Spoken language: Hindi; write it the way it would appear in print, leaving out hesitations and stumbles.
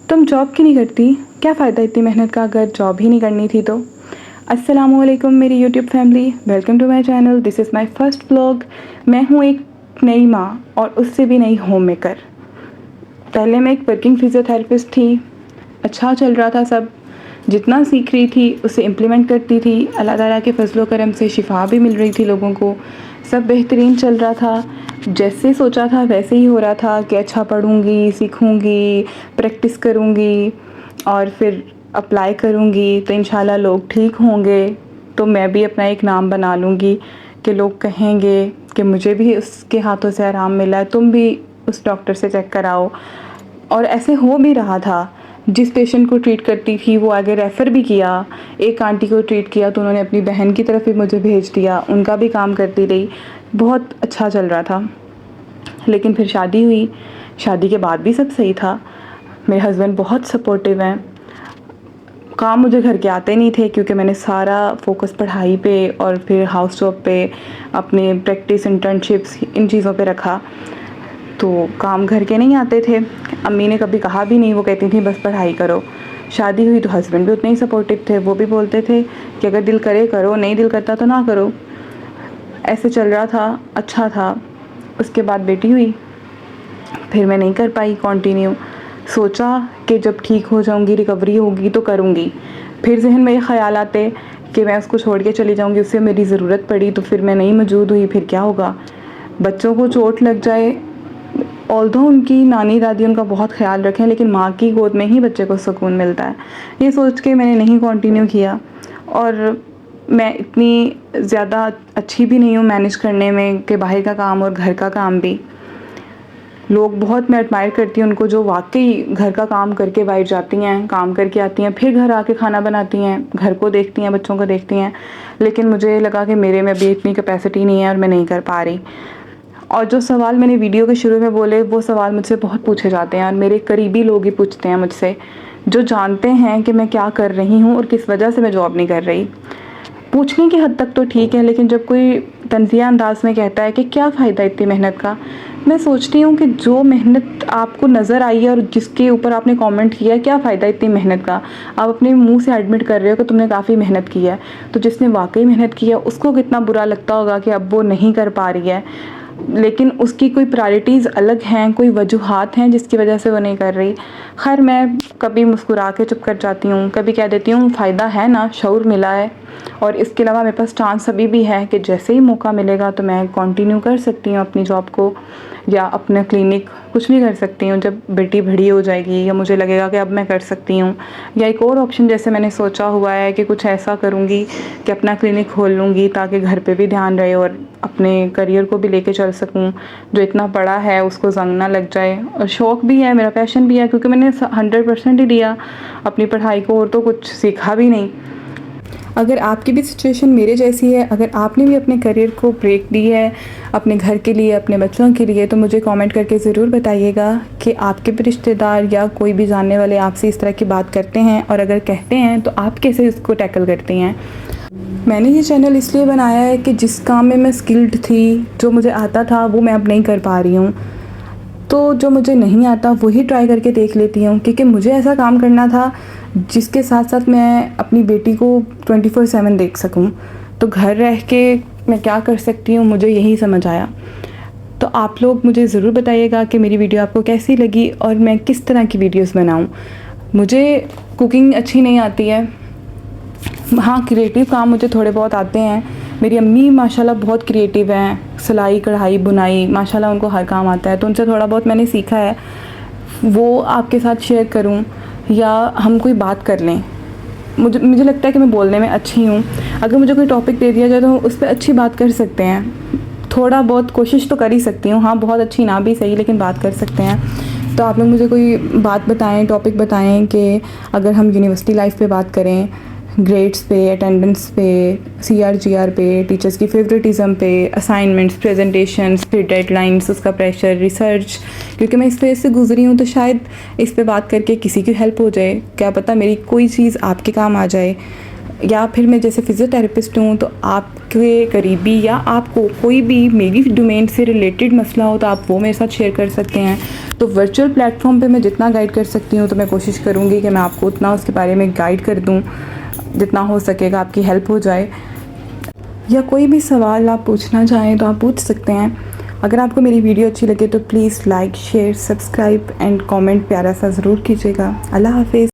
तुम जॉब क्यों नहीं करती? क्या फ़ायदा इतनी मेहनत का अगर जॉब ही नहीं करनी थी तो। अस्सलामुअलैकुम मेरी YouTube family, welcome to my channel. This is my first vlog. मैं हूँ एक नई माँ और उससे भी नई होम मेकर। पहले मैं एक वर्किंग फिजियोथेरेपिस्ट थी, अच्छा चल रहा था सब। जितना सीख रही थी उसे इम्प्लीमेंट करती थी। अल्लाह ताला के फजलो करम से शिफा भी मिल रही थी लोगों को, सब बेहतरीन चल रहा था। जैसे सोचा था वैसे ही हो रहा था कि अच्छा पढ़ूँगी, सीखूँगी, प्रैक्टिस करूँगी और फिर अप्लाई करूँगी तो इंशाल्लाह लोग ठीक होंगे, तो मैं भी अपना एक नाम बना लूँगी कि लोग कहेंगे कि मुझे भी उसके हाथों से आराम मिला है, तुम भी उस डॉक्टर से चेक कराओ। और ऐसे हो भी रहा था। जिस पेशेंट को ट्रीट करती थी वो आगे रेफ़र भी किया। एक आंटी को ट्रीट किया तो उन्होंने अपनी बहन की तरफ भी मुझे भेज दिया, उनका भी काम करती रही। बहुत अच्छा चल रहा था। लेकिन फिर शादी हुई। शादी के बाद भी सब सही था। मेरे हस्बैंड बहुत सपोर्टिव हैं। काम मुझे घर के आते नहीं थे क्योंकि मैंने सारा फोकस पढ़ाई पे और फिर हाउस जॉब पे, अपने प्रैक्टिस, इंटर्नशिप्स, इन चीज़ों पे रखा, तो काम घर के नहीं आते थे। अम्मी ने कभी कहा भी नहीं, वो कहती थी बस पढ़ाई करो। शादी हुई तो हस्बैंड भी उतने ही सपोर्टिव थे, वो भी बोलते थे कि अगर दिल करे करो, नहीं दिल करता तो ना करो। ऐसे चल रहा था, अच्छा था। उसके बाद बेटी हुई, फिर मैं नहीं कर पाई कंटिन्यू। सोचा कि जब ठीक हो जाऊंगी, रिकवरी होगी तो करूंगी। फिर जहन में ये ख्याल आते कि मैं उसको छोड़ के चली जाऊंगी, उससे मेरी ज़रूरत पड़ी तो फिर मैं नहीं मौजूद हुई, फिर क्या होगा। बच्चों को चोट लग जाए, ऑल्दो उनकी नानी दादी उनका बहुत ख्याल रखें, लेकिन माँ की गोद में ही बच्चे को सुकून मिलता है। ये सोच के मैंने नहीं कंटिन्यू किया। और मैं इतनी ज़्यादा अच्छी भी नहीं हूँ मैनेज करने में कि बाहर का काम और घर का काम भी। लोग बहुत, मैं एडमायर करती हूँ उनको जो वाकई घर का काम करके बाहर जाती हैं, काम करके आती हैं, फिर घर आके खाना बनाती हैं, घर को देखती हैं, बच्चों को देखती हैं। लेकिन मुझे लगा कि मेरे में अभी इतनी कैपेसिटी नहीं है और मैं नहीं कर पा रही। और जो सवाल मैंने वीडियो के शुरू में बोले, वो सवाल मुझसे बहुत पूछे जाते हैं और मेरे करीबी लोग ही पूछते हैं मुझसे, जो जानते हैं कि मैं क्या कर रही हूँ और किस वजह से मैं जॉब नहीं कर रही। पूछने की हद तक तो ठीक है, लेकिन जब कोई तंज़िया अंदाज में कहता है कि क्या फ़ायदा इतनी मेहनत का, मैं सोचती हूँ कि जो मेहनत आपको नज़र आई है और जिसके ऊपर आपने कमेंट किया है, क्या फ़ायदा इतनी मेहनत का। आप अपने मुंह से एडमिट कर रहे हो कि तुमने काफ़ी मेहनत की है, तो जिसने वाकई मेहनत की है उसको कितना बुरा लगता होगा कि अब वो नहीं कर पा रही है, लेकिन उसकी कोई प्रायोरिटीज़ अलग हैं, कोई वजूहात हैं जिसकी वजह से वो नहीं कर रही। खैर, मैं कभी मुस्कुरा के चुप कर जाती हूँ, कभी कह देती हूँ फ़ायदा है ना, शऊर मिला है। और इसके अलावा मेरे पास चांस अभी भी है कि जैसे ही मौका मिलेगा तो मैं कंटिन्यू कर सकती हूँ अपनी जॉब को, या अपना क्लिनिक, कुछ भी कर सकती हूँ जब बेटी बड़ी हो जाएगी या मुझे लगेगा कि अब मैं कर सकती हूँ। या एक और ऑप्शन जैसे मैंने सोचा हुआ है कि कुछ ऐसा करूँगी कि अपना क्लिनिक खोल लूँगी ताकि घर पे भी ध्यान रहे और अपने करियर को भी लेके चल सकूँ। जो इतना पढ़ा है उसको जंग ना लग जाए। और शौक़ भी है, मेरा पैशन भी है, क्योंकि मैंने 100% ही दिया अपनी पढ़ाई को और तो कुछ सीखा भी नहीं। अगर आपकी भी सिचुएशन मेरे जैसी है, अगर आपने भी अपने करियर को ब्रेक दी है अपने घर के लिए, अपने बच्चों के लिए, तो मुझे कमेंट करके ज़रूर बताइएगा कि आपके भी रिश्तेदार या कोई भी जानने वाले आपसे इस तरह की बात करते हैं, और अगर कहते हैं तो आप कैसे इसको टैकल करती हैं। मैंने ये चैनल इसलिए बनाया है कि जिस काम में मैं स्किल्ड थी, जो मुझे आता था, वो मैं अब नहीं कर पा रही हूँ, तो जो मुझे नहीं आता वही ट्राई करके देख लेती हूँ, क्योंकि मुझे ऐसा काम करना था जिसके साथ साथ मैं अपनी बेटी को 24/7 देख सकूँ। तो घर रह के मैं क्या कर सकती हूँ, मुझे यही समझ आया। तो आप लोग मुझे ज़रूर बताइएगा कि मेरी वीडियो आपको कैसी लगी और मैं किस तरह की वीडियोस बनाऊँ। मुझे कुकिंग अच्छी नहीं आती है, हाँ क्रिएटिव काम मुझे थोड़े बहुत आते हैं। मेरी अम्मी माशाल्लाह बहुत क्रिएटिव हैं, सिलाई, कढ़ाई, बुनाई, माशाल्लाह उनको हर काम आता है, तो उनसे थोड़ा बहुत मैंने सीखा है। वो आपके साथ शेयर करूं या हम कोई बात कर लें, मुझे लगता है कि मैं बोलने में अच्छी हूँ। अगर मुझे कोई टॉपिक दे दिया जाए तो उस पर अच्छी बात कर सकते हैं। थोड़ा बहुत कोशिश तो कर ही सकती हूँ, हाँ बहुत अच्छी ना भी सही, लेकिन बात कर सकते हैं। तो आप लोग मुझे कोई बात बताएं, टॉपिक बताएं कि अगर हम यूनिवर्सिटी लाइफ पे बात करें, ग्रेड्स पे, अटेंडेंस पे, CRGR पे, टीचर्स की फेवरेटिज़म पे, असाइनमेंट्स, प्रेजेंटेशंस, फिर डेडलाइंस, उसका प्रेशर, रिसर्च, क्योंकि मैं इस फेज़ से गुजरी हूँ, तो शायद इस पे बात करके किसी की हेल्प हो जाए। क्या पता मेरी कोई चीज़ आपके काम आ जाए। या फिर मैं जैसे फ़िज़ियोथेरेपिस्ट हूँ, तो आपके करीबी या आपको कोई भी मेरी डोमेन से रिलेटेड मसला हो तो आप वो मेरे साथ शेयर कर सकते हैं। तो वर्चुअल प्लेटफॉर्म पे मैं जितना गाइड कर सकती हूँ तो मैं कोशिश करूँगी कि मैं आपको उतना उसके बारे में गाइड कर दूँ, जितना हो सकेगा आपकी हेल्प हो जाए। या कोई भी सवाल आप पूछना चाहें तो आप पूछ सकते हैं। अगर आपको मेरी वीडियो अच्छी लगे तो please like, share, subscribe and comment प्यारा सा ज़रूर कीजिएगा। अल्लाह हाफ़िज़।